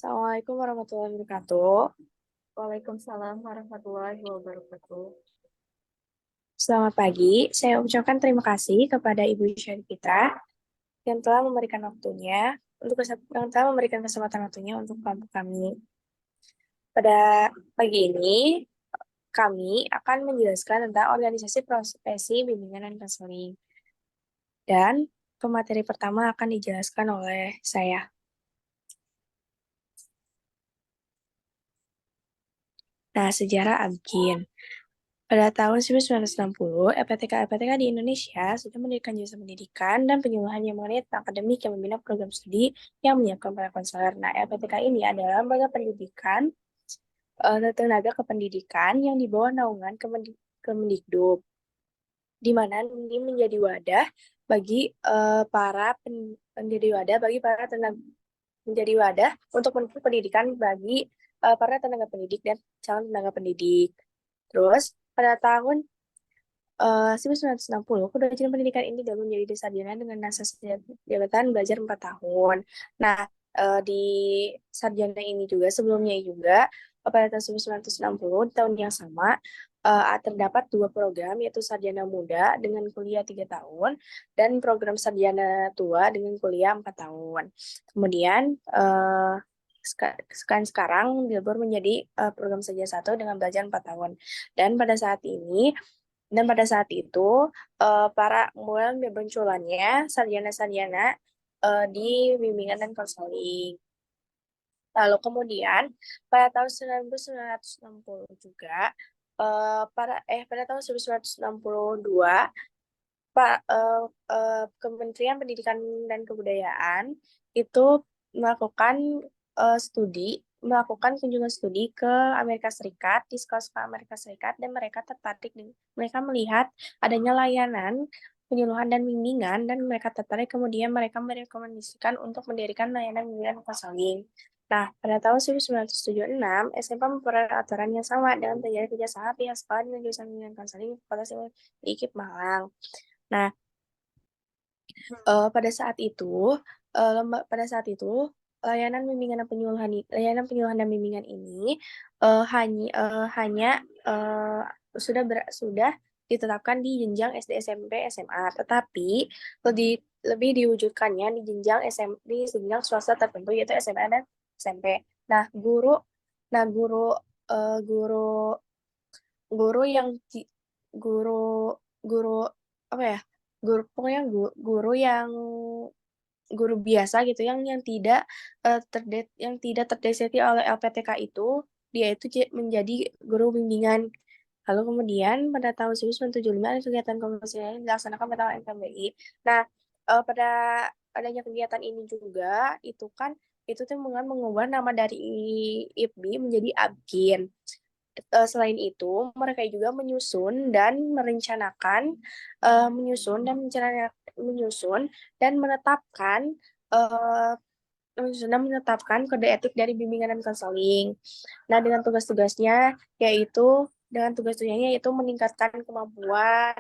Assalamualaikum warahmatullahi wabarakatuh. Waalaikumsalam warahmatullahi wabarakatuh. Selamat pagi. Saya ucapkan terima kasih kepada Ibu Syarifita yang telah memberikan waktunya yang telah memberikan kesempatan waktunya untuk kelompok kami. Pada pagi ini, kami akan menjelaskan tentang organisasi profesi bimbingan dan konseling. Dan pemateri pertama akan dijelaskan oleh saya. Nah, sejarah ABGIN. Pada tahun 1960, LPTK-LPTK di Indonesia sudah mendirikan jurusan pendidikan dan penyuluhan yang mengenai tentang akademik yang membina program studi yang menyiapkan para konselor. Nah, LPTK ini adalah lembaga pendidikan tenaga kependidikan yang di bawah naungan Kemendikbud, di mana ini menjadi wadah bagi menjadi wadah bagi para tenaga menjadi wadah untuk menempuh pendidikan bagi para tenaga pendidik dan calon tenaga pendidik. Terus pada tahun 1960, kedua jenjang pendidikan ini gabung menjadi sarjana dengan masa jabatan belajar 4 tahun. Nah, di sarjana ini juga, sebelumnya juga, pada tahun 1960, di tahun yang sama, terdapat dua program, yaitu sarjana muda dengan kuliah 3 tahun, dan program sarjana tua dengan kuliah 4 tahun. Kemudian, sekarang dilebur menjadi program sarjana satu dengan belajar 4 tahun. Dan pada saat itu, para mulai bermunculannya sarjana-sarjana di bimbingan dan konseling. Lalu kemudian pada tahun 1960 juga, pada tahun 1962, Kementerian Pendidikan dan Kebudayaan itu melakukan melakukan kunjungan studi ke Amerika Serikat, di sekolah-sekolah Amerika Serikat, dan mereka melihat adanya layanan penyuluhan dan bimbingan, dan mereka tertarik, kemudian mereka merekomendasikan untuk mendirikan layanan bimbingan konseling. Nah, pada tahun 1976, SMA memperoleh aturan yang sama dengan terjadi kerjasama pihak sekolah dengan jurusan bimbingan konseling Kota Ikip Malang. Nah, pada saat itu, pada saat itu layanan penyuluhan dan bimbingan ini hanya sudah ditetapkan di jenjang SD, SMP, SMA, tetapi lebih lebih diwujudkannya di jenjang swasta tertentu, yaitu SMA dan SMP. Nah, nah guru guru yang guru guru apa ya, pokoknya guru biasa gitu, yang tidak terdeteksi oleh LPTK itu, dia itu menjadi guru bimbingan. Lalu kemudian pada tahun 1975 ada kegiatan komersial yang dilaksanakan pada tahun FKBI. Nah, pada adanya kegiatan ini juga itu tuh mengubah nama dari IPBI menjadi ABGIN. Selain itu, mereka juga menyusun dan eh, menetapkan kode etik dari bimbingan dan konseling. Nah, dengan tugas-tugasnya yaitu meningkatkan kemampuan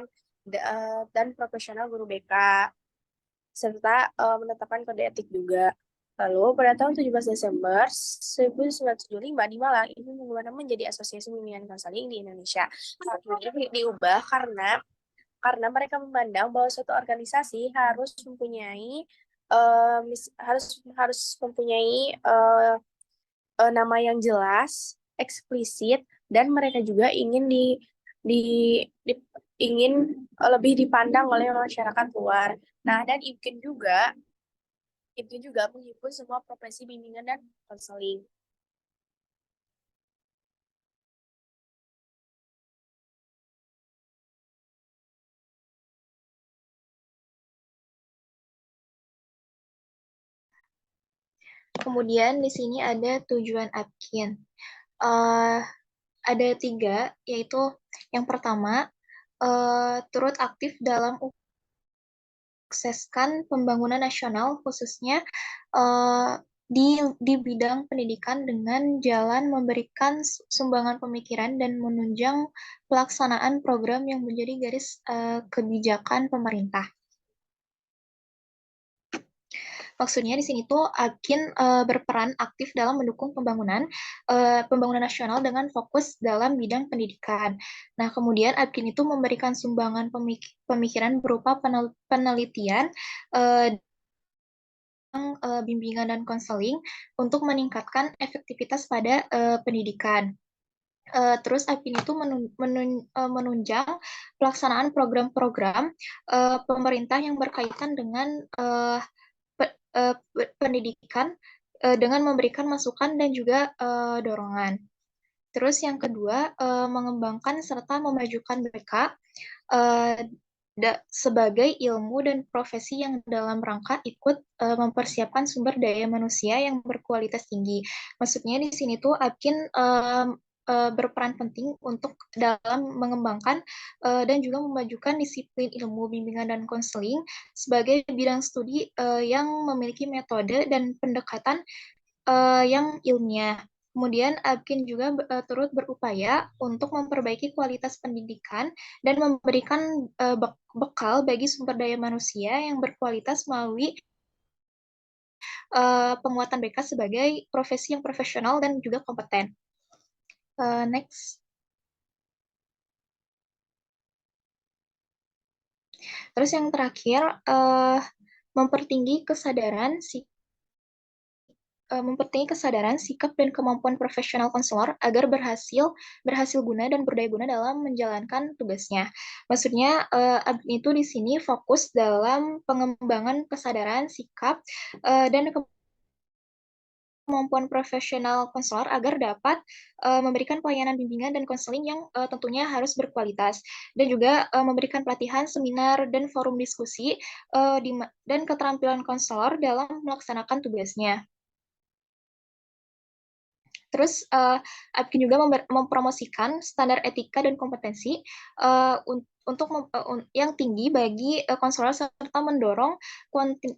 dan profesional guru BK, serta menetapkan kode etik juga. Lalu pada tahun 17 Desember 1975 di Malang, ini mengubah nama menjadi Asosiasi Bimbingan Konseling di Indonesia. Saat ini diubah karena mereka memandang bahwa suatu organisasi harus mempunyai nama yang jelas, eksplisit, dan mereka juga di, di ingin lebih dipandang oleh masyarakat luar. Nah, dan itu juga menghimpun semua profesi bimbingan dan konseling. Kemudian di sini ada tujuan Atkin. Eh, ada tiga, yaitu yang pertama, turut aktif dalam sukseskan pembangunan nasional, khususnya eh, di bidang pendidikan dengan jalan memberikan sumbangan pemikiran dan menunjang pelaksanaan program yang menjadi garis kebijakan pemerintah. Maksudnya di sini tuh Apkin berperan aktif dalam mendukung pembangunan nasional dengan fokus dalam bidang pendidikan. Nah, kemudian Apkin itu memberikan sumbangan pemikiran berupa penelitian, bimbingan dan konseling untuk meningkatkan efektivitas pada pendidikan. Terus APIN itu menunjang pelaksanaan program-program pemerintah yang berkaitan dengan pendidikan dengan memberikan masukan dan juga dorongan. Terus yang kedua, mengembangkan serta memajukan mereka sebagai ilmu dan profesi yang dalam rangka ikut mempersiapkan sumber daya manusia yang berkualitas tinggi. Maksudnya di sini tuh Apkin berperan penting untuk dalam mengembangkan dan juga memajukan disiplin ilmu bimbingan dan konseling sebagai bidang studi yang memiliki metode dan pendekatan yang ilmiah. Kemudian Apkin juga turut berupaya untuk memperbaiki kualitas pendidikan dan memberikan bekal bagi sumber daya manusia yang berkualitas melalui penguatan mereka sebagai profesi yang profesional dan juga kompeten. Next. Terus yang terakhir, mempertinggi kesadaran, sikap, dan kemampuan profesional konselor agar berhasil guna dan berdaya guna dalam menjalankan tugasnya. Maksudnya, itu di sini fokus dalam pengembangan kesadaran, sikap, dan kemampuan profesional konselor agar dapat memberikan pelayanan bimbingan dan konseling yang tentunya harus berkualitas dan juga memberikan pelatihan, seminar, dan forum diskusi dan keterampilan konselor dalam melaksanakan tugasnya. Terus Apkin juga mempromosikan standar etika dan kompetensi yang tinggi bagi konselor serta mendorong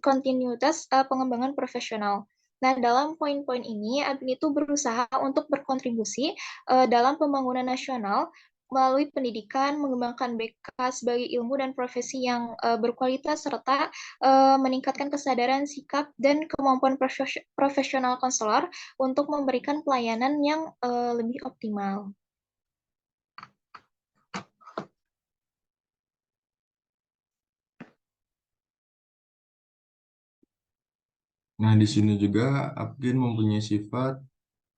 kontinuitas pengembangan profesional. Nah, dalam poin-poin ini, Apkin itu berusaha untuk berkontribusi dalam pembangunan nasional melalui pendidikan, mengembangkan BK sebagai ilmu dan profesi yang berkualitas, serta meningkatkan kesadaran, sikap, dan kemampuan profesional konselor untuk memberikan pelayanan yang lebih optimal. Nah, di sini juga Apkin mempunyai sifat,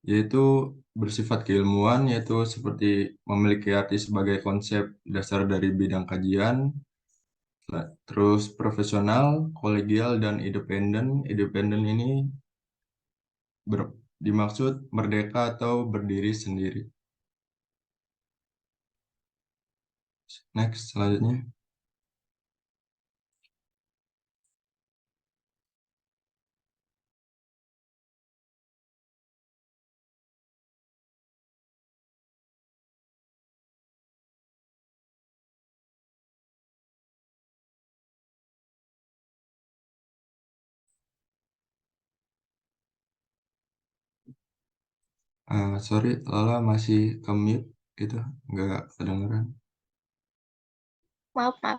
yaitu bersifat keilmuan, yaitu seperti memiliki arti sebagai konsep dasar dari bidang kajian, terus profesional, kolegial, dan independen. Independen ini dimaksud merdeka atau berdiri sendiri. Next, selanjutnya. Sorry, Lala masih ke mute gitu, nggak kedengeran. Maaf.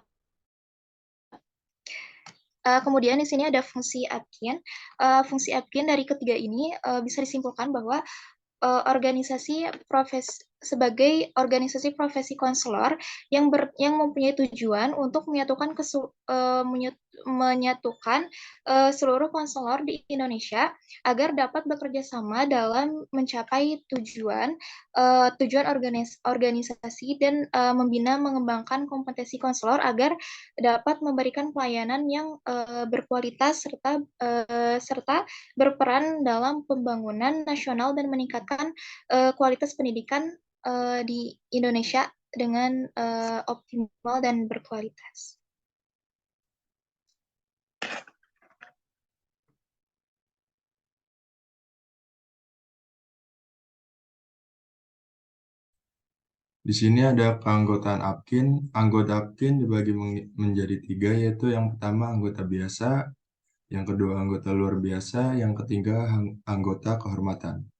Kemudian di sini ada fungsi Apkin. Fungsi Apkin dari ketiga ini bisa disimpulkan bahwa sebagai organisasi profesi konselor yang mempunyai tujuan untuk menyatukan seluruh konselor di Indonesia agar dapat bekerja sama dalam mencapai tujuan organisasi dan membina mengembangkan kompetensi konselor agar dapat memberikan pelayanan yang berkualitas serta berperan dalam pembangunan nasional dan meningkatkan kualitas pendidikan di Indonesia dengan optimal dan berkualitas. Di sini ada keanggotaan Apkin. Anggota Apkin dibagi menjadi 3, yaitu yang pertama anggota biasa, yang kedua anggota luar biasa, yang ketiga anggota kehormatan.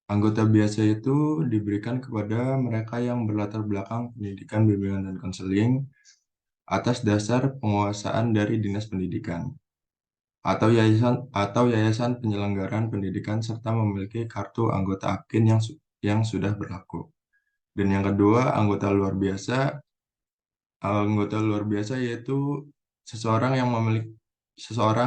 Anggota biasa itu diberikan kepada mereka yang berlatar belakang pendidikan, bimbingan, dan konseling atas dasar penguasaan dari Dinas Pendidikan. atau yayasan penyelenggaraan pendidikan serta memiliki kartu anggota APKIN yang sudah berlaku. Dan yang kedua, anggota luar biasa yaitu seseorang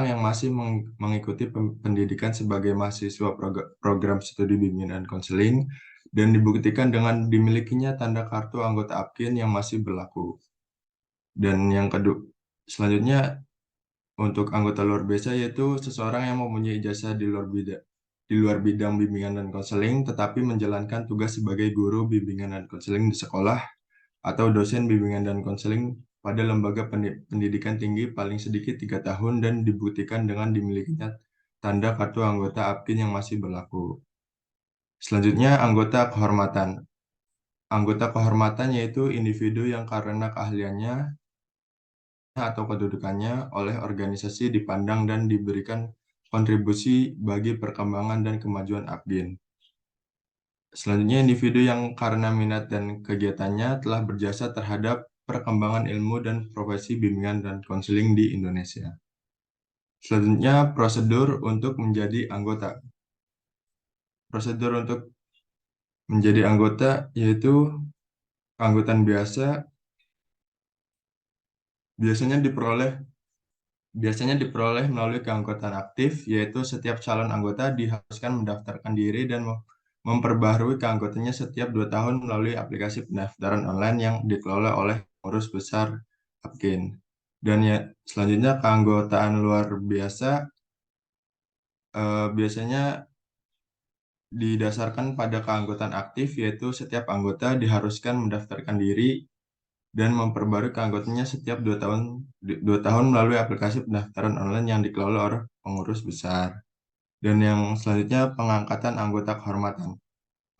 yang masih mengikuti pendidikan sebagai mahasiswa program studi bimbingan dan konseling dan dibuktikan dengan dimilikinya tanda kartu anggota APKIN yang masih berlaku. Dan yang kedua, selanjutnya untuk anggota luar biasa yaitu seseorang yang mempunyai ijazah di luar bidang bimbingan dan konseling tetapi menjalankan tugas sebagai guru bimbingan dan konseling di sekolah atau dosen bimbingan dan konseling pada lembaga pendidikan tinggi paling sedikit 3 tahun dan dibuktikan dengan dimilikinya tanda kartu anggota APKIN yang masih berlaku. Selanjutnya, anggota kehormatan. Anggota kehormatan yaitu individu yang karena keahliannya atau kedudukannya oleh organisasi dipandang dan diberikan kontribusi bagi perkembangan dan kemajuan APKIN. Selanjutnya, individu yang karena minat dan kegiatannya telah berjasa terhadap perkembangan ilmu dan profesi bimbingan dan konseling di Indonesia. Selanjutnya, prosedur untuk menjadi anggota. Prosedur untuk menjadi anggota yaitu keanggotaan biasa biasanya diperoleh melalui keanggotaan aktif, yaitu setiap calon anggota diharuskan mendaftarkan diri dan memperbaharui keanggotaannya setiap 2 tahun melalui aplikasi pendaftaran online yang dikelola oleh pengurus besar APKIN. Dan ya, selanjutnya keanggotaan luar biasa biasanya didasarkan pada keanggotaan aktif, yaitu setiap anggota diharuskan mendaftarkan diri dan memperbarui keanggotaannya setiap 2 tahun melalui aplikasi pendaftaran online yang dikelola oleh pengurus besar. Dan yang selanjutnya pengangkatan anggota kehormatan.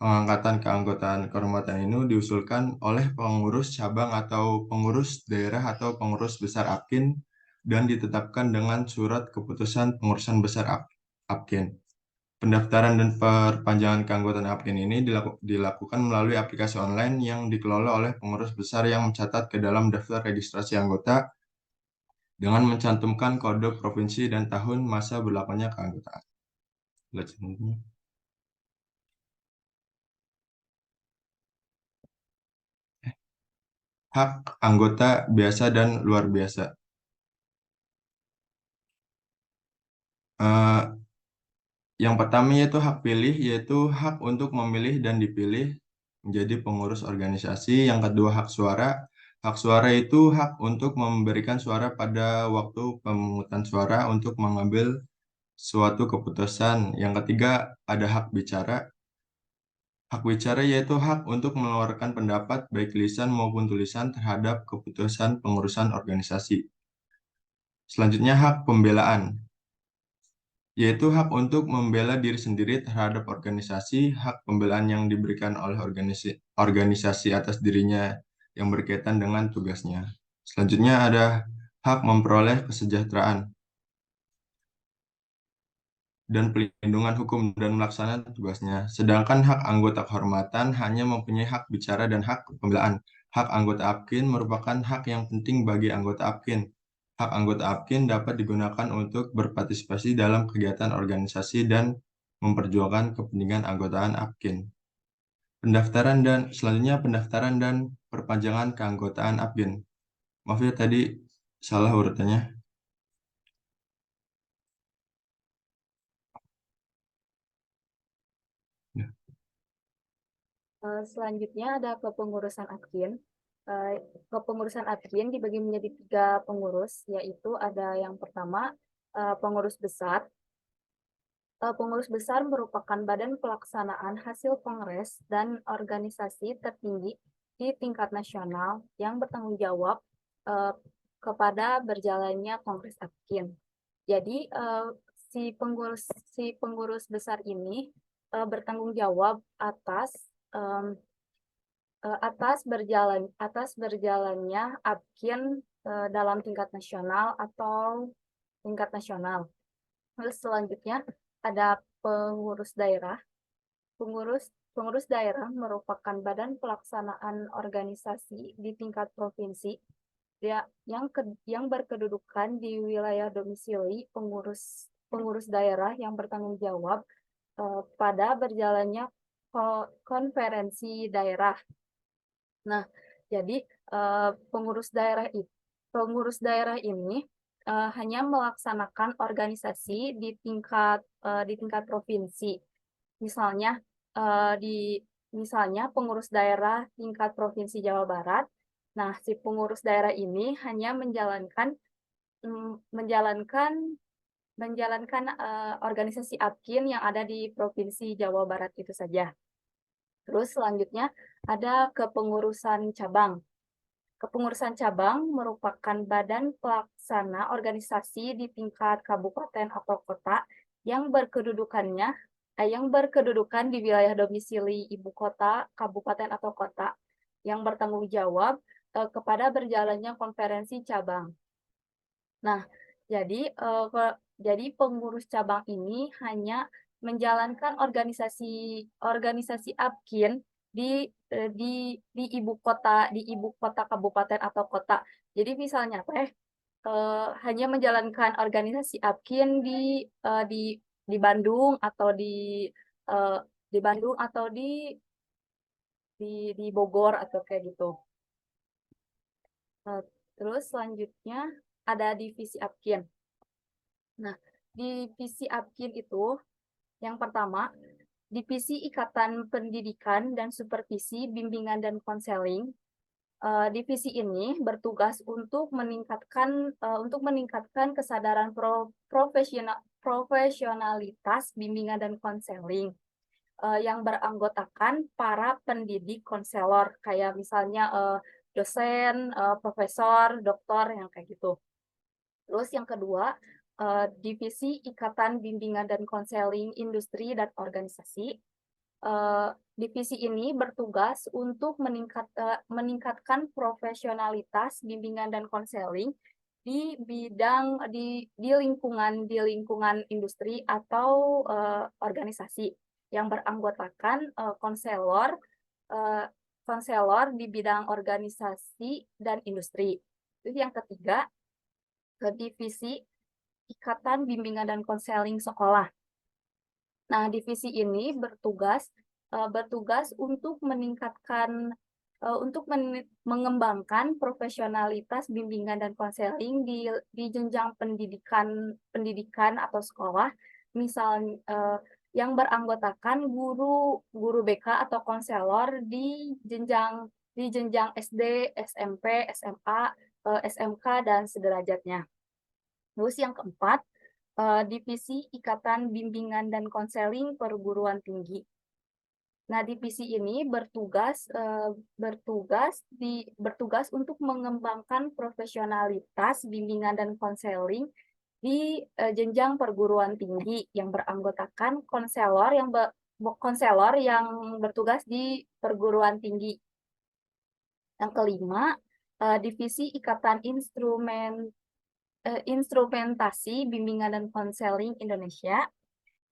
Pengangkatan keanggotaan kehormatan ini diusulkan oleh pengurus cabang atau pengurus daerah atau pengurus besar APKIN dan ditetapkan dengan surat keputusan pengurusan besar APKIN. Pendaftaran dan perpanjangan keanggotaan APKIN ini dilakukan melalui aplikasi online yang dikelola oleh pengurus besar yang mencatat ke dalam daftar registrasi anggota dengan mencantumkan kode provinsi dan tahun masa berlakunya keanggotaan. Hak anggota biasa dan luar biasa. Yang pertama yaitu hak pilih, yaitu hak untuk memilih dan dipilih menjadi pengurus organisasi. Yang kedua hak suara. Hak suara itu hak untuk memberikan suara pada waktu pemungutan suara untuk mengambil suatu keputusan. Yang ketiga ada hak bicara. Hak bicara yaitu hak untuk mengeluarkan pendapat baik lisan maupun tulisan terhadap keputusan pengurusan organisasi. Selanjutnya hak pembelaan, yaitu hak untuk membela diri sendiri terhadap organisasi, hak pembelaan yang diberikan oleh organisasi atas dirinya yang berkaitan dengan tugasnya. Selanjutnya ada hak memperoleh kesejahteraan dan pelindungan hukum dan melaksanakan tugasnya. Sedangkan hak anggota kehormatan hanya mempunyai hak bicara dan hak pembelaan. Hak anggota APKIN merupakan hak yang penting bagi anggota APKIN. Hak anggota APKIN dapat digunakan untuk berpartisipasi dalam kegiatan organisasi dan memperjuangkan kepentingan anggotaan APKIN. Selanjutnya pendaftaran dan perpanjangan keanggotaan APKIN. Maaf ya tadi salah urutannya. Selanjutnya ada kepengurusan APKIN. Kepengurusan APKIN dibagi menjadi 3 pengurus, yaitu ada yang pertama pengurus besar. Pengurus besar merupakan badan pelaksanaan hasil kongres dan organisasi tertinggi di tingkat nasional yang bertanggung jawab kepada berjalannya kongres APKIN. Jadi si pengurus besar ini bertanggung jawab atas berjalannya APKIN dalam tingkat nasional atau tingkat nasional. Terus selanjutnya ada pengurus daerah. Pengurus daerah merupakan badan pelaksanaan organisasi di tingkat provinsi yang berkedudukan di wilayah domisili pengurus daerah yang bertanggung jawab pada berjalannya konferensi daerah. Nah, jadi pengurus daerah ini hanya melaksanakan organisasi di tingkat provinsi. Misalnya misalnya pengurus daerah tingkat provinsi Jawa Barat. Nah, si pengurus daerah ini hanya menjalankan organisasi APKIN yang ada di provinsi Jawa Barat itu saja. Terus selanjutnya ada kepengurusan cabang. Kepengurusan cabang merupakan badan pelaksana organisasi di tingkat kabupaten atau kota yang berkedudukan di wilayah domisili ibu kota, kabupaten atau kota yang bertanggung jawab kepada berjalannya konferensi cabang. Nah, jadi pengurus cabang ini hanya menjalankan organisasi APKIN di ibu kota kabupaten atau kota. Jadi misalnya hanya menjalankan organisasi APKIN di Bandung atau eh, di Bandung atau di Bogor atau kayak gitu. Terus selanjutnya ada divisi APKIN. Nah, divisi APKIN itu yang pertama, divisi Ikatan Pendidikan dan Supervisi Bimbingan dan Konseling. Divisi ini bertugas untuk meningkatkan kesadaran profesionalitas bimbingan dan konseling yang beranggotakan para pendidik konselor kayak misalnya dosen, profesor, doktor yang kayak gitu. Terus yang kedua, divisi Ikatan Bimbingan dan Konseling Industri dan Organisasi. Divisi ini bertugas untuk meningkatkan profesionalitas bimbingan dan konseling di lingkungan industri atau organisasi yang beranggotakan konselor di bidang organisasi dan industri. Itu yang ketiga, ke divisi Ikatan Bimbingan dan Konseling Sekolah. Nah, divisi ini bertugas untuk mengembangkan profesionalitas bimbingan dan konseling di jenjang pendidikan atau sekolah, misalnya yang beranggotakan guru BK atau konselor di jenjang SD, SMP, SMA, SMK dan sederajatnya. Terus yang keempat, divisi Ikatan Bimbingan dan Konseling Perguruan Tinggi. Nah, divisi ini bertugas untuk mengembangkan profesionalitas bimbingan dan konseling di jenjang perguruan tinggi yang beranggotakan konselor yang bertugas di perguruan tinggi. Yang kelima, divisi Ikatan Instrumentasi Bimbingan dan Konseling Indonesia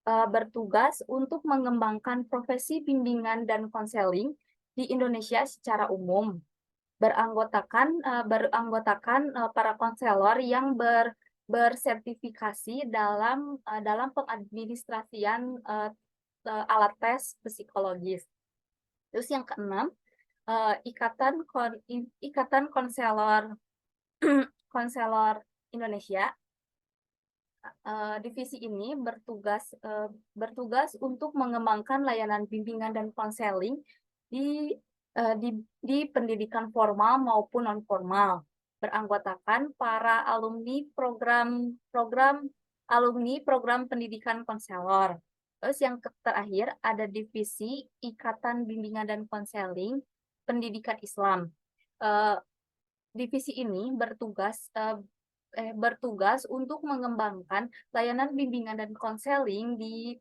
bertugas untuk mengembangkan profesi bimbingan dan konseling di Indonesia secara umum, beranggotakan para konselor yang bersertifikasi dalam pengadministrasian alat tes psikologis. Terus yang keenam, Ikatan Konselor Indonesia. Divisi ini bertugas untuk mengembangkan layanan bimbingan dan konseling di pendidikan formal maupun non formal, beranggotakan para alumni program pendidikan konselor. Terus yang terakhir ada divisi Ikatan Bimbingan dan Konseling Pendidikan Islam. Divisi ini bertugas untuk mengembangkan layanan bimbingan dan konseling di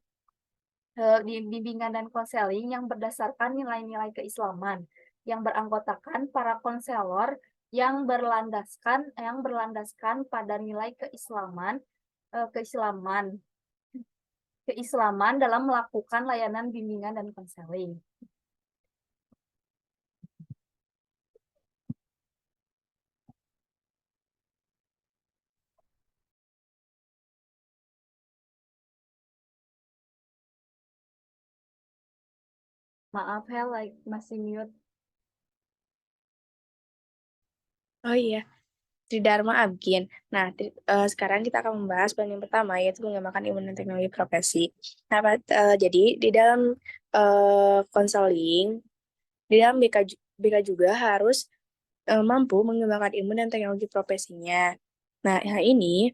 bimbingan dan konseling yang berdasarkan nilai-nilai keislaman, yang beranggotakan para konselor yang berlandaskan pada nilai keislaman dalam melakukan layanan bimbingan dan konseling. Maaf, Hel, masih mute. Oh iya, Tridharma Abgin. Nah, sekarang kita akan membahas poin yang pertama, yaitu mengembangkan ilmu dan teknologi profesi. Nah, jadi di dalam konseling, di dalam BK juga harus mampu mengembangkan ilmu dan teknologi profesinya. Nah, hal ini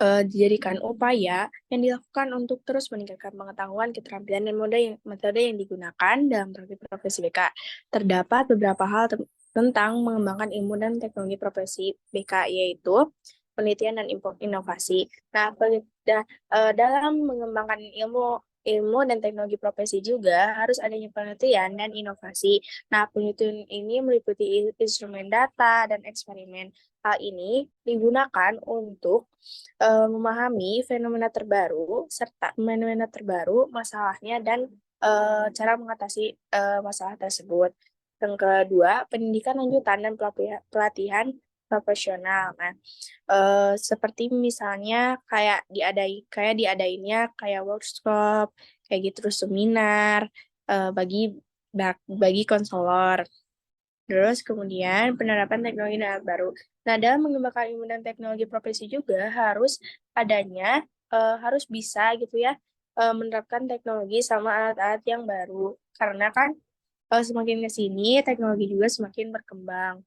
dijadikan upaya yang dilakukan untuk terus meningkatkan pengetahuan, keterampilan, dan metode yang digunakan dalam praktik profesi BK. Terdapat beberapa hal tentang mengembangkan ilmu dan teknologi profesi BK, yaitu penelitian dan inovasi. Nah, dalam mengembangkan ilmu dan teknologi profesi juga harus adanya penelitian dan inovasi. Nah, penelitian ini meliputi instrumen data dan eksperimen. Hal ini digunakan untuk memahami fenomena terbaru, masalahnya, dan cara mengatasi masalah tersebut. Yang kedua, pendidikan lanjutan dan pelatihan profesional. Nah, seperti misalnya kayak diadainnya kayak workshop, kayak gitu, terus seminar bagi konselor. Terus kemudian penerapan teknologi dan alat baru. Nah, dalam mengembangkan ilmu dan teknologi profesi juga harus bisa gitu ya, menerapkan teknologi sama alat-alat yang baru. Karena kan semakin ke sini teknologi juga semakin berkembang.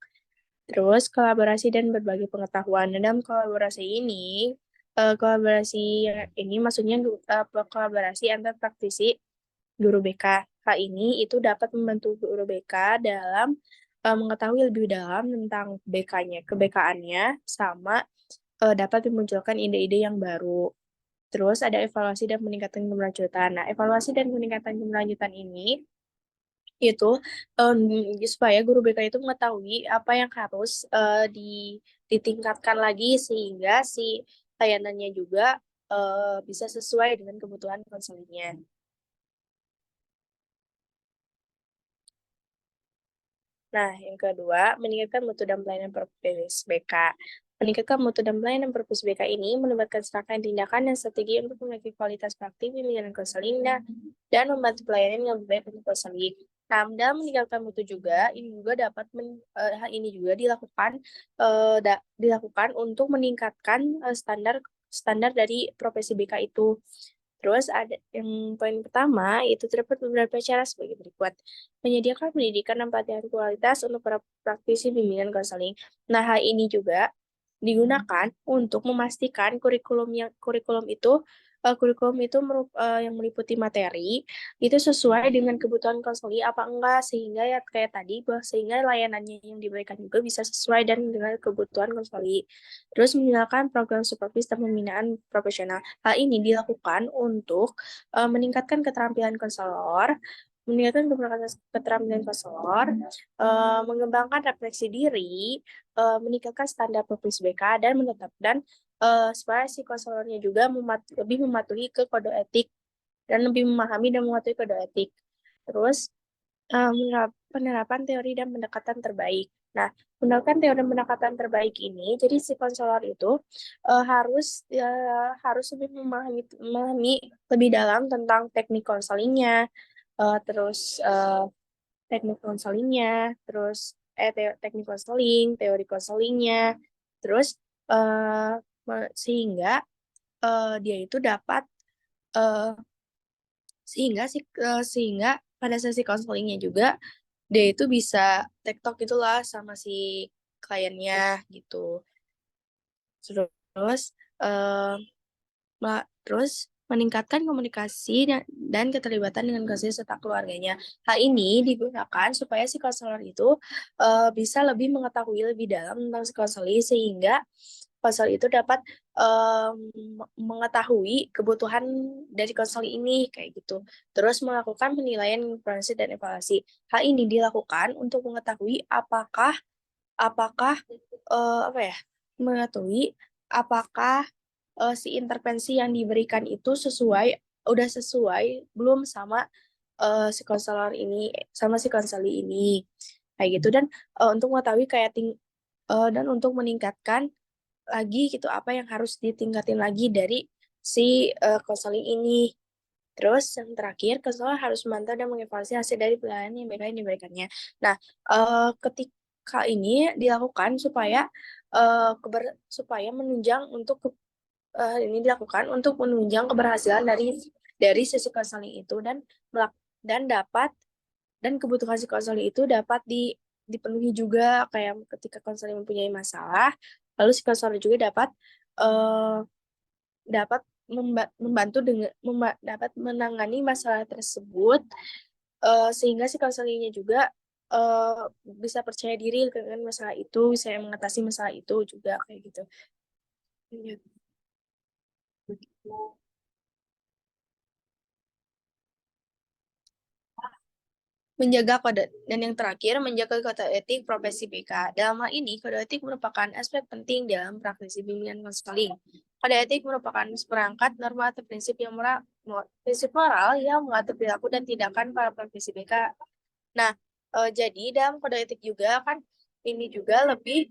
Terus kolaborasi dan berbagi pengetahuan. Dan dalam kolaborasi ini maksudnya kolaborasi antar praktisi guru BK. Hal ini itu dapat membantu guru BK dalam mengetahui lebih dalam tentang BK-nya, keBK-annya, sama dapat memunculkan ide-ide yang baru. Terus ada evaluasi dan peningkatan keberlanjutan. Nah, evaluasi dan peningkatan keberlanjutan ini itu em, supaya guru BK itu mengetahui apa yang harus ditingkatkan lagi sehingga si layanannya juga bisa sesuai dengan kebutuhan konselingnya. Nah, yang kedua, meningkatkan mutu dan pelayanan profesi BK. Meningkatkan mutu dan pelayanan profesi BK ini melibatkan serangkaian tindakan dan strategi untuk menaiki kualitas praktik bimbingan konseling dan membantu pelayanan yang lebih baik untuk konseling. Nah, dalam meningkatkan mutu juga, hal ini juga dilakukan untuk meningkatkan standar standar dari profesi BK itu. Terus ada yang poin pertama, itu terdapat beberapa cara sebagai berikut. Menyediakan pendidikan dan pelatihan kualitas untuk para praktisi bimbingan konseling. Nah, hal ini juga digunakan untuk memastikan kurikulum itu yang meliputi materi itu sesuai dengan kebutuhan konseling apa enggak, sehingga ya kayak tadi sehingga layanannya yang diberikan juga bisa sesuai dan dengan kebutuhan konseling. Terus menjalankan program supervisi dan pembinaan profesional. Hal ini dilakukan untuk meningkatkan keterampilan konselor, mengembangkan refleksi diri, meningkatkan standar profesi BK, dan supaya si konselornya juga lebih mematuhi ke kode etik dan lebih memahami dan mematuhi kode etik. Terus penerapan teori dan pendekatan terbaik. Nah, menggunakan teori dan pendekatan terbaik ini, jadi si konselor itu harus lebih memahami lebih dalam tentang teknik konselingnya, terus teknik konselingnya, terus teknik konseling, teori konselingnya, terus sehingga dia itu dapat eh, sehingga pada sesi konselingnya juga dia itu bisa tektok gitulah sama si kliennya gitu. Terus eh, terus meningkatkan komunikasi dan keterlibatan dengan konselor serta keluarganya. Hal ini digunakan supaya si konselor itu bisa lebih mengetahui lebih dalam tentang si konselor sehingga konselor itu dapat mengetahui kebutuhan dari konselor ini kayak gitu. Terus melakukan penilaian, kompetensi, dan evaluasi. Hal ini dilakukan untuk mengetahui apakah apakah apa ya mengetahui apakah si intervensi yang diberikan itu udah sesuai belum sama si konseli ini kayak gitu, dan untuk mengetahui dan untuk meningkatkan lagi gitu apa yang harus ditingkatin lagi dari si konseling ini Terus yang terakhir, konselor harus memantau dan mengevaluasi hasil dari pelayanan yang baik yang diberikannya. Nah, ketika ini dilakukan supaya menunjang ini dilakukan untuk menunjang keberhasilan dari sesi konseling itu dan kebutuhan si konseling itu dapat dipenuhi juga, kayak ketika konseling mempunyai masalah, lalu si konselor juga eh, dapat membantu dapat menangani masalah tersebut, sehingga si konselingnya juga bisa percaya diri dengan masalah itu, bisa mengatasi masalah itu juga kayak gitu. Iya. Menjaga kode, dan yang terakhir, menjaga kode etik profesi BK. Dalam hal ini, kode etik merupakan aspek penting dalam praktisi bimbingan konseling. Kode etik merupakan seperangkat norma atau prinsip moral yang mengatur perilaku dan tindakan para praktisi BK. Nah, jadi dalam kode etik juga kan ini juga lebih,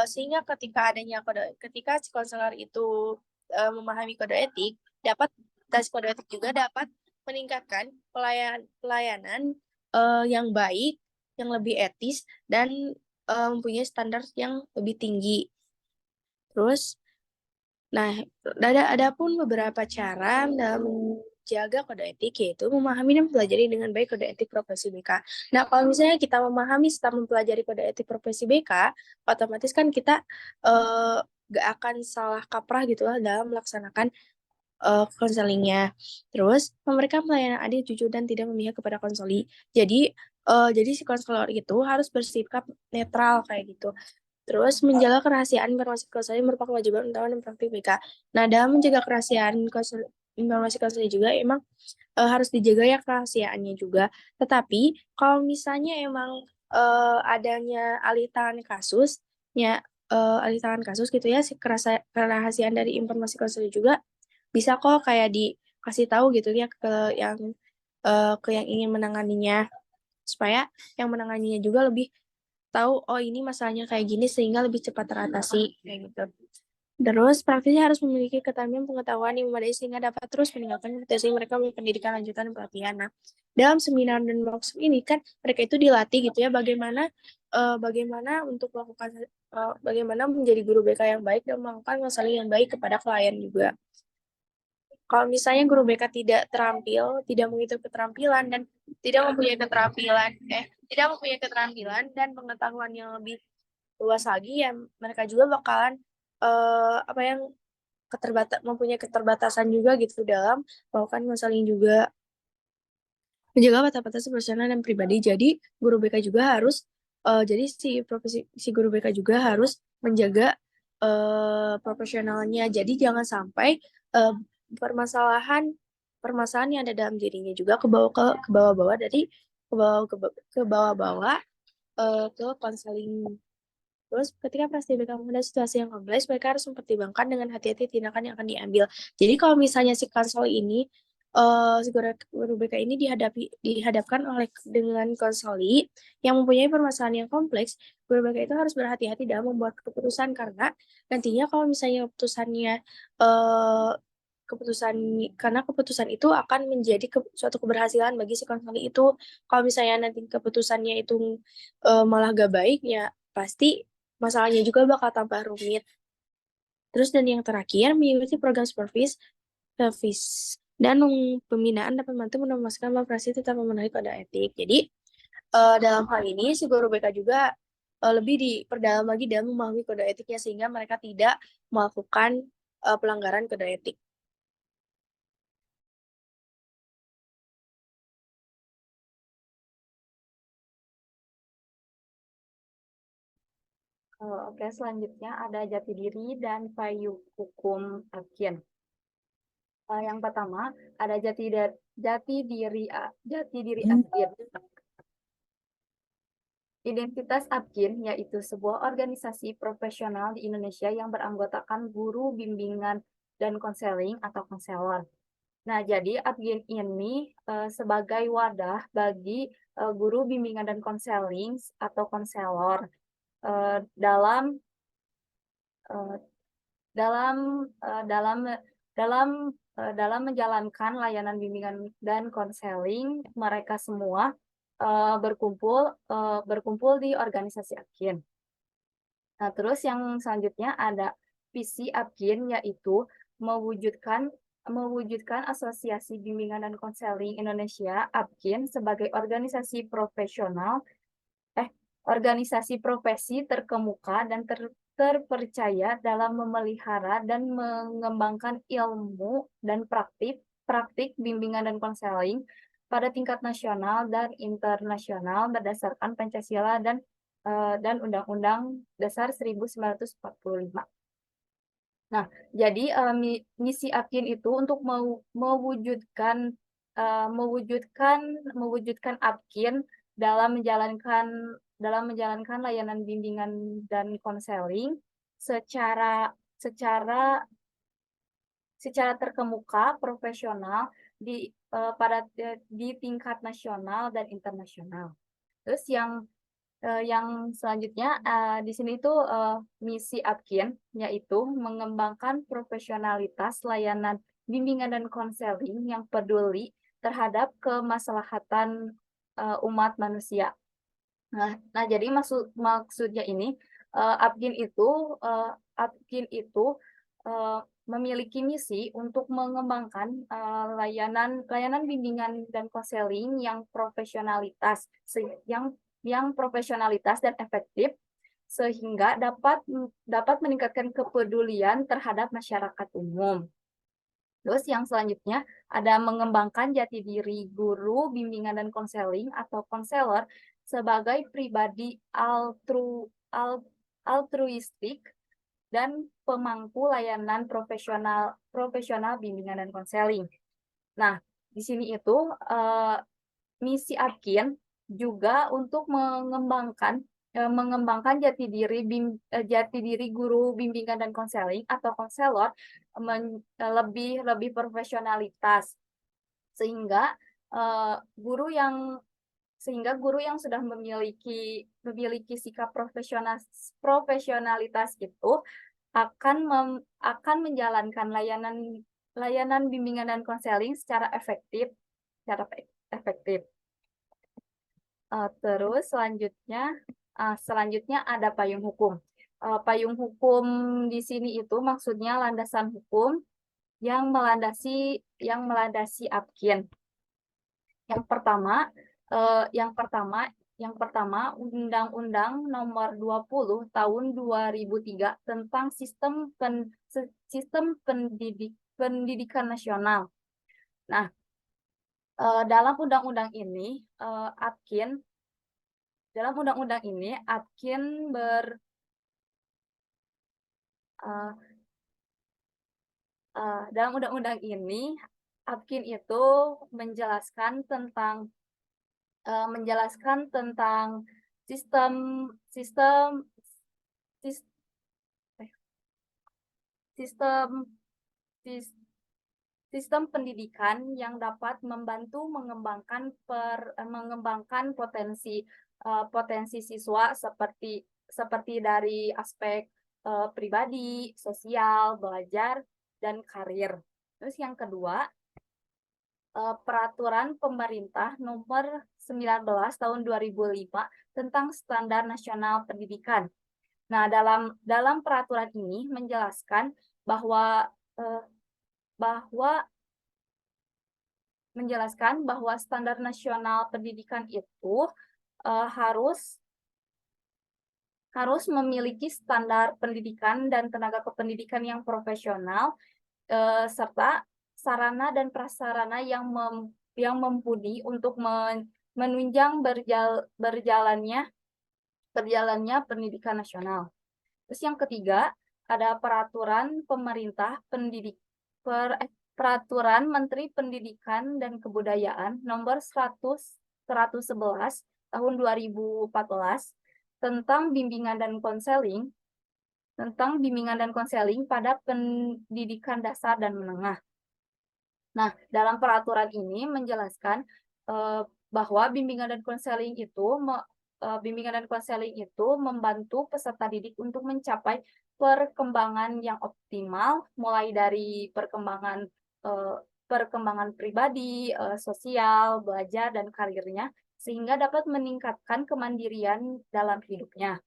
sehingga ketika si konselor itu memahami kode etik, tes kode etik juga dapat meningkatkan pelayanan yang baik, yang lebih etis, dan mempunyai standar yang lebih tinggi. Terus, nah, ada pun beberapa cara dalam menjaga kode etik, yaitu memahami dan mempelajari dengan baik kode etik profesi BK. Nah, kalau misalnya kita memahami serta mempelajari kode etik profesi BK, otomatis kan kita gak akan salah kaprah gitu lah dalam melaksanakan konselingnya. Terus, memberikan pelayanan adil, jujur, dan tidak memihak kepada konseli. Jadi si konselor itu harus bersikap netral kayak gitu. Terus, menjaga kerahasiaan informasi konseling merupakan kewajiban utama dan praktik BK. Nah, dalam menjaga kerahasiaan informasi konseling juga emang harus dijaga ya kerahasiaannya juga. Tetapi, kalau misalnya emang adanya alih tangan kasus gitu ya, si kerahasiaan dari informasi konseling juga bisa kok kayak dikasih tahu gitu ya ke yang ingin menanganinya, supaya yang menanganinya juga lebih tahu, oh ini masalahnya kayak gini, sehingga lebih cepat teratasi kayak gitu. Terus praktisi harus memiliki keterampilan pengetahuan yang memadai sehingga dapat terus meningkatkan kompetensi mereka melalui pendidikan lanjutan dan pelatihan. Nah, dalam seminar dan workshop ini kan mereka itu dilatih gitu ya bagaimana untuk bagaimana menjadi guru BK yang baik dan melakukan konseling yang baik kepada klien juga. Kalau misalnya guru BK tidak menghitung keterampilan dan tidak mempunyai keterampilan dan pengetahuan yang lebih luas lagi, ya mereka juga bakalan mempunyai keterbatasan juga gitu dalam melakukan konseling juga. Menjaga batas-batas personal dan pribadi. Jadi si guru BK juga harus menjaga profesionalnya. Jadi jangan sampai permasalahan permasalahan yang ada dalam dirinya juga ke bawah-bawah ke bawah-bawah ke konseling. Terus ketika pasti BK menghadapi situasi yang kompleks, mereka harus mempertimbangkan dengan hati-hati tindakan yang akan diambil. Jadi kalau misalnya si guru BK ini dihadapkan dengan konseli yang mempunyai permasalahan yang kompleks, guru BK itu harus berhati-hati dalam membuat keputusan, karena nantinya kalau misalnya eh, keputusan itu akan menjadi suatu keberhasilan bagi si konseli itu. Kalau misalnya nanti keputusannya itu malah gak baik, ya pasti masalahnya juga bakal tambah rumit. Terus dan yang terakhir, mengikuti program service dan pembinaan dapat membantu memastikan bahwa praksi tetap memenuhi kode etik. Jadi dalam hal ini si guru BK juga lebih diperdalam lagi dalam memahami kode etiknya, sehingga mereka tidak melakukan pelanggaran kode etik. Oke, selanjutnya ada jati diri dan payung hukum Apkin. Yang pertama ada jati diri Apkin. Identitas Apkin yaitu sebuah organisasi profesional di Indonesia yang beranggotakan guru bimbingan dan konseling atau konselor. Nah, jadi Apkin ini sebagai wadah bagi guru bimbingan dan konseling atau konselor eh, dalam eh, dalam eh, dalam dalam dalam menjalankan layanan bimbingan dan konseling, mereka semua berkumpul di organisasi APKIN. Nah, terus yang selanjutnya ada visi APKIN, yaitu mewujudkan Asosiasi Bimbingan dan Konseling Indonesia APKIN sebagai organisasi organisasi profesi terkemuka dan terpercaya dalam memelihara dan mengembangkan ilmu dan praktik bimbingan dan konseling pada tingkat nasional dan internasional berdasarkan Pancasila dan Undang-Undang Dasar 1945. Nah, jadi misi APKIN itu untuk mewujudkan APKIN dalam menjalankan layanan bimbingan dan konseling secara terkemuka, profesional di tingkat nasional dan internasional. Terus yang selanjutnya di sini itu misi APKIN, yaitu mengembangkan profesionalitas layanan bimbingan dan konseling yang peduli terhadap kemaslahatan umat manusia. Nah, jadi maksudnya ini APKIN itu memiliki misi untuk mengembangkan layanan bimbingan dan konseling yang profesionalitas dan efektif, sehingga dapat meningkatkan kepedulian terhadap masyarakat umum. Terus yang selanjutnya ada mengembangkan jati diri guru bimbingan dan konseling atau konselor sebagai pribadi altruistik dan pemangku layanan profesional bimbingan dan konseling. Nah, di sini itu misi APKIN juga untuk mengembangkan jati diri guru bimbingan dan konseling atau konselor lebih profesionalitas, sehingga guru yang sudah memiliki sikap profesionalitas itu akan menjalankan layanan bimbingan dan konseling secara efektif. Terus selanjutnya ada payung hukum. Payung hukum di sini itu maksudnya landasan hukum yang melandasi APKIN. Yang pertama Undang-Undang Nomor 20 Tahun 2003 tentang Sistem Pendidikan Nasional. Nah, dalam undang-undang ini APKIN itu menjelaskan tentang sistem pendidikan yang dapat membantu mengembangkan potensi siswa seperti dari aspek pribadi, sosial, belajar, dan karir. Terus yang kedua, Peraturan Pemerintah Nomor 19 Tahun 2005 tentang Standar Nasional Pendidikan. Nah, dalam peraturan ini menjelaskan bahwa standar nasional pendidikan itu harus memiliki standar pendidikan dan tenaga kependidikan yang profesional, serta sarana dan prasarana yang mumpuni untuk menunjang berjalannya pendidikan nasional. Terus yang ketiga, ada Peraturan Menteri Pendidikan dan Kebudayaan Nomor 111 Tahun 2014 tentang bimbingan dan konseling pada pendidikan dasar dan menengah. Nah, dalam peraturan ini menjelaskan bahwa bimbingan dan konseling itu membantu peserta didik untuk mencapai perkembangan yang optimal, mulai dari perkembangan perkembangan pribadi, sosial, belajar, dan karirnya, sehingga dapat meningkatkan kemandirian dalam hidupnya.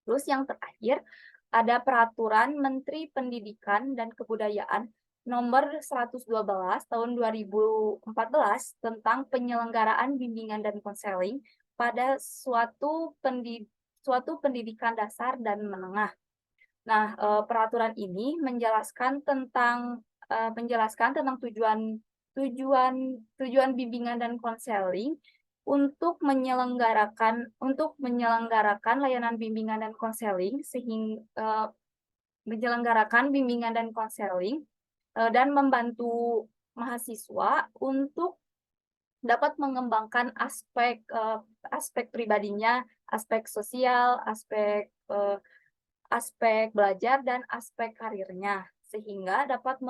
Terus yang terakhir, ada Peraturan Menteri Pendidikan dan Kebudayaan Nomor 112 Tahun 2014 tentang penyelenggaraan bimbingan dan konseling pada suatu pendidikan dasar dan menengah. Nah, peraturan ini menjelaskan tentang tujuan bimbingan dan konseling untuk menyelenggarakan layanan bimbingan dan konseling dan membantu mahasiswa untuk dapat mengembangkan aspek pribadinya, aspek sosial, aspek belajar, dan aspek karirnya, sehingga dapat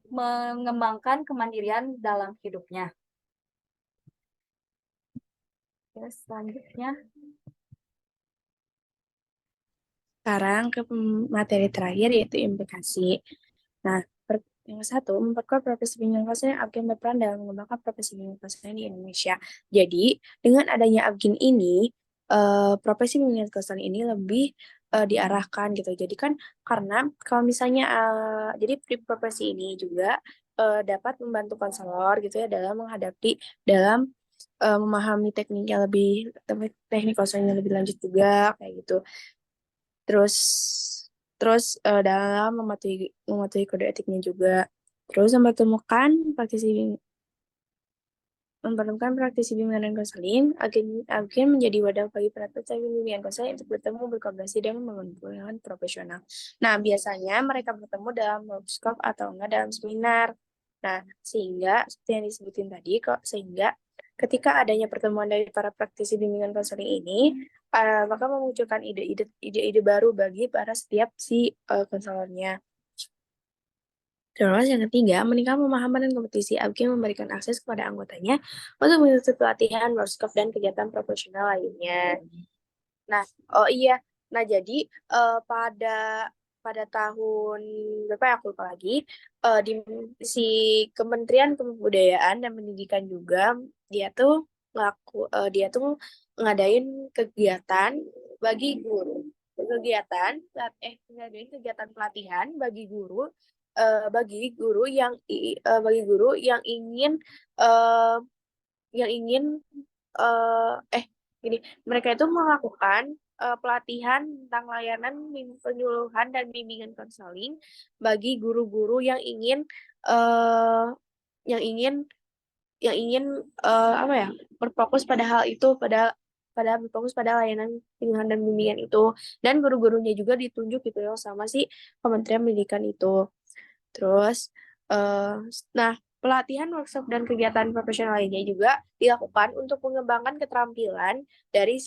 mengembangkan kemandirian dalam hidupnya. Ya, selanjutnya. Sekarang ke materi terakhir yaitu implikasi. Nah, yang satu, memperkuat profesi bimbingan konseling Abgin berperan dalam mengembangkan profesi bimbingan konseling di Indonesia. Jadi, dengan adanya Abgin ini, profesi bimbingan konseling ini lebih diarahkan gitu. Jadi kan karena kalau misalnya jadi profesi ini juga dapat membantu konselor gitu ya dalam memahami teknik konseling yang lebih lanjut juga kayak gitu. Terus dalam mematuhi kode etiknya juga. Terus mempertemukan praktisi bimbingan dan konseling, agen menjadi wadah bagi para peserta bimbingan konseling untuk bertemu, berkolaborasi, dan membangun profesional. Nah, biasanya mereka bertemu dalam workshop atau enggak dalam seminar. Nah, sehingga seperti yang disebutin tadi, sehingga ketika adanya pertemuan dari para praktisi bimbingan konseling ini, maka memunculkan ide-ide baru bagi para setiap si konselornya. Terus yang ketiga, meningkatkan pemahaman dan kompetisi. Abgi memberikan akses kepada anggotanya untuk mengikuti pelatihan, workshop, dan kegiatan profesional lainnya. Nah, oh iya, nah jadi pada tahun berapa ya aku lupa lagi, di si Kementerian Kebudayaan dan Pendidikan juga dia tuh ngadain kegiatan bagi guru ngadain kegiatan pelatihan bagi guru eh, yang ingin gini, mereka itu melakukan pelatihan tentang layanan penyuluhan dan bimbingan konseling bagi guru-guru eh, yang ingin apa ya berfokus pada hal itu pada berfokus pada layanan penyuluhan dan bimbingan itu, dan guru-gurunya juga ditunjuk gitu ya sama si Kementerian Pendidikan itu. Terus, nah, pelatihan, workshop, dan kegiatan profesional lainnya juga dilakukan untuk mengembangkan keterampilan dari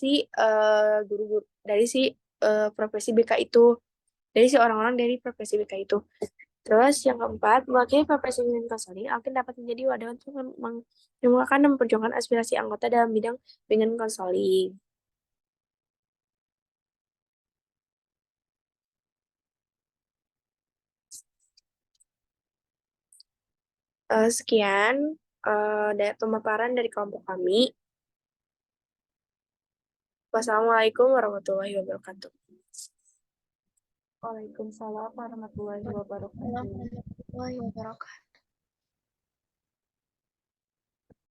profesi BK itu, dari si orang-orang dari profesi BK itu. Terus yang keempat, mewakili profesi bimbingan konseling akan dapat menjadi wadah untuk mengemukakan dan memperjuangkan aspirasi anggota dalam bidang bimbingan konseling. Sekian pemaparan dari kelompok kami. Wassalamualaikum warahmatullahi wabarakatuh. Waalaikumsalam warahmatullahi wabarakatuh. Warahmatullahi wabarakatuh.